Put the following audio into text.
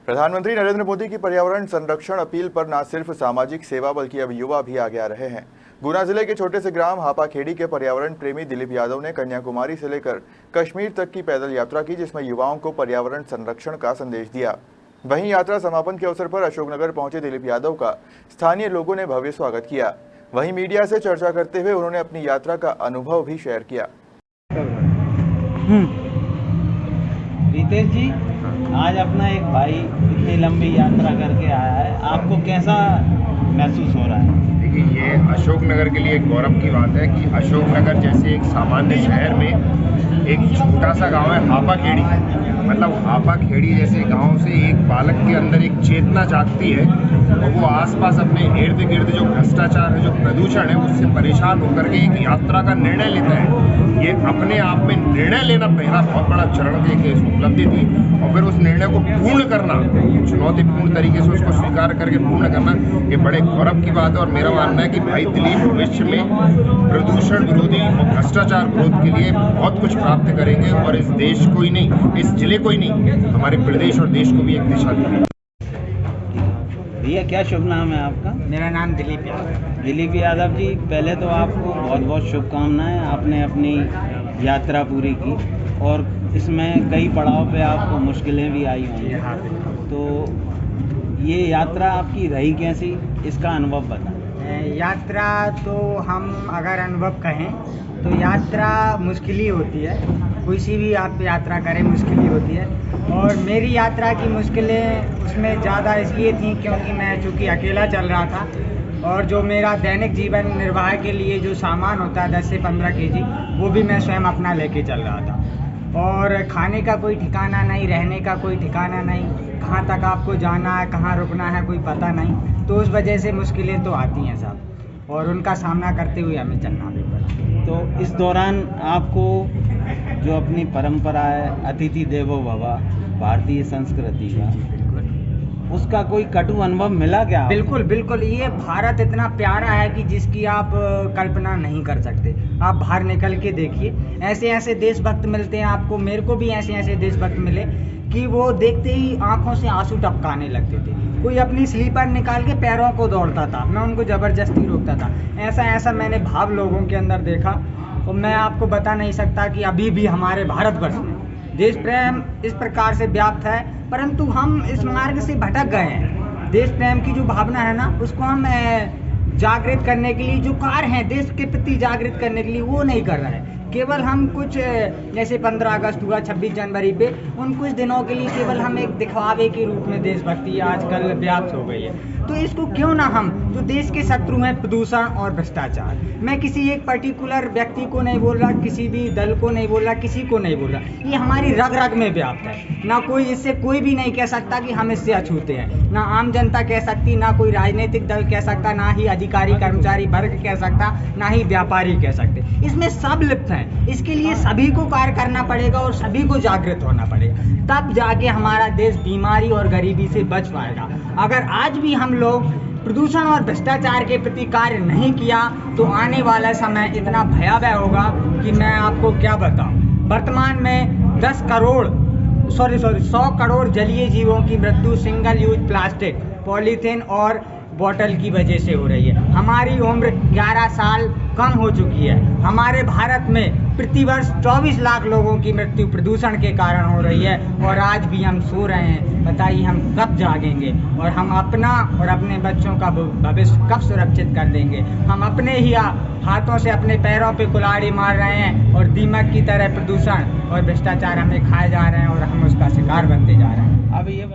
प्रधानमंत्री नरेंद्र मोदी की पर्यावरण संरक्षण अपील पर न सिर्फ सामाजिक सेवा बल्कि अब युवा भी आगे आ रहे हैं। गुना जिले के छोटे से ग्राम हापाखेड़ी के पर्यावरण प्रेमी दिलीप यादव ने कन्याकुमारी से लेकर कश्मीर तक की पैदल यात्रा की, जिसमें युवाओं को पर्यावरण संरक्षण का संदेश दिया। वहीं यात्रा समापन के अवसर पर अशोकनगर पहुंचे दिलीप यादव का स्थानीय लोगों ने भव्य स्वागत किया। वहीं मीडिया से चर्चा करते हुए उन्होंने अपनी यात्रा का अनुभव भी शेयर किया। रितेश जी, आज अपना एक भाई इतनी लंबी यात्रा करके आया है, आपको कैसा महसूस हो रहा है? देखिए, ये अशोकनगर के लिए एक गौरव की बात है कि अशोकनगर जैसे एक सामान्य शहर में एक छोटा सा गांव है हापाखेड़ी। मतलब हापाखेड़ी जैसे गांव से एक बालक के अंदर एक चेतना जागती है और वो आसपास अपने इर्द गिर्द जो भ्रष्टाचार है, जो प्रदूषण है, उससे परेशान होकर के एक यात्रा का निर्णय लेता है। ये अपने आप में निर्णय लेना पहला बहुत बड़ा चरण की एक उपलब्धि थी, और फिर उस निर्णय को पूर्ण करना, चुनौतीपूर्ण तरीके से उसको स्वीकार करके पूर्ण करना, ये बड़े गौरव की बात है। और मेरा मानना है कि भाई दिलीप भविष्य में प्रदूषण विरोधी और भ्रष्टाचार विरोध के लिए बहुत कुछ प्राप्त करेंगे और इस देश को ही नहीं, इस जिले को ही नहीं, हमारे प्रदेश और देश को भी एक दिशा देंगे। भैया, क्या शुभ नाम है आपका? मेरा नाम दिलीप यादव। दिलीप यादव जी, पहले तो आपको बहुत बहुत शुभकामनाएं। आपने अपनी यात्रा पूरी की और इसमें कई पड़ाव पे आपको मुश्किलें भी आई होंगी, तो ये यात्रा आपकी रही कैसी, इसका अनुभव बताएं। यात्रा तो हम अगर अनुभव कहें तो यात्रा मुश्किल ही होती है, कोई सी भी आप यात्रा करें मुश्किल ही होती है। और मेरी यात्रा की मुश्किलें उसमें ज़्यादा इसलिए थी क्योंकि मैं चूँकि अकेला चल रहा था और जो मेरा दैनिक जीवन निर्वाह के लिए जो सामान होता है 10 से 15 केजी, वो भी मैं स्वयं अपना लेके चल रहा था। और खाने का कोई ठिकाना नहीं, रहने का कोई ठिकाना नहीं, कहाँ तक आपको जाना है, कहाँ रुकना है, कोई पता नहीं। तो उस वजह से मुश्किलें तो आती हैं साहब, और उनका सामना करते हुए हमें चलना भी पड़ा। तो इस दौरान आपको जो अपनी परंपरा है अतिथि देवो भव, भारतीय संस्कृति का, उसका कोई कटु अनुभव मिला क्या? बिल्कुल बिल्कुल, ये भारत इतना प्यारा है कि जिसकी आप कल्पना नहीं कर सकते। आप बाहर निकल के देखिए, ऐसे ऐसे देशभक्त मिलते हैं आपको। मेरे को भी ऐसे ऐसे देशभक्त मिले कि वो देखते ही आंखों से आंसू टपकाने लगते थे। कोई अपनी स्लीपर निकाल के पैरों को दौड़ता था, मैं उनको ज़बरदस्ती रोकता था। ऐसा ऐसा मैंने भाव लोगों के अंदर देखा, और मैं आपको बता नहीं सकता कि अभी भी हमारे भारतवर्ष में देश प्रेम इस प्रकार से व्याप्त है, परंतु हम इस मार्ग से भटक गए हैं। देश प्रेम की जो भावना है ना, उसको हम जागृत करने के लिए जो कार्य हैं देश के प्रति जागृत करने के लिए, वो नहीं कर रहे हैं। केवल हम कुछ जैसे 15 अगस्त हुआ, 26 जनवरी पे, उन कुछ दिनों के लिए केवल हम एक दिखावे के रूप में देशभक्ति आजकल व्याप्त हो गई है। तो इसको क्यों ना हम, जो देश के शत्रु हैं प्रदूषण और भ्रष्टाचार, मैं किसी एक पर्टिकुलर व्यक्ति को नहीं बोल रहा, किसी भी दल को नहीं बोल रहा, किसी को नहीं बोल रहा, ये हमारी रग रग में व्याप्त है। ना कोई इससे, कोई भी नहीं कह सकता कि हम इससे अछूते हैं, ना आम जनता कह सकती, ना कोई राजनीतिक दल कह सकता, ना ही अधिकारी कर्मचारी वर्ग कह सकता, ना ही व्यापारी कह सकते। इसमें सब लिप्त हैं। इसके लिए सभी को कार्य करना पड़ेगा और सभी को जागृत होना पड़ेगा, तब जाके हमारा देश बीमारी और गरीबी से बच पाएगा। अगर आज भी हम लोग प्रदूषण और भ्रष्टाचार के प्रति कार्य नहीं किया तो आने वाला समय इतना भयावह होगा कि मैं आपको क्या बताऊं। वर्तमान में 100 करोड़ जलीय जीवों की मृत्यु सिंगल यूज प्लास्टिक, पॉलीथीन और बोतल की वजह से हो रही है। हमारी उम्र 11 साल कम हो चुकी है। हमारे भारत में प्रतिवर्ष 24 लाख लोगों की मृत्यु प्रदूषण के कारण हो रही है, और आज भी हम सो रहे हैं। बताइए हम कब जागेंगे और हम अपना और अपने बच्चों का भविष्य कब सुरक्षित कर देंगे? हम अपने ही हाथों से अपने पैरों पे कुल्हाड़ी मार रहे हैं और दीमक की तरह प्रदूषण और भ्रष्टाचार हमें खाए जा रहे हैं और हम उसका शिकार बनते जा रहे हैं। अब ये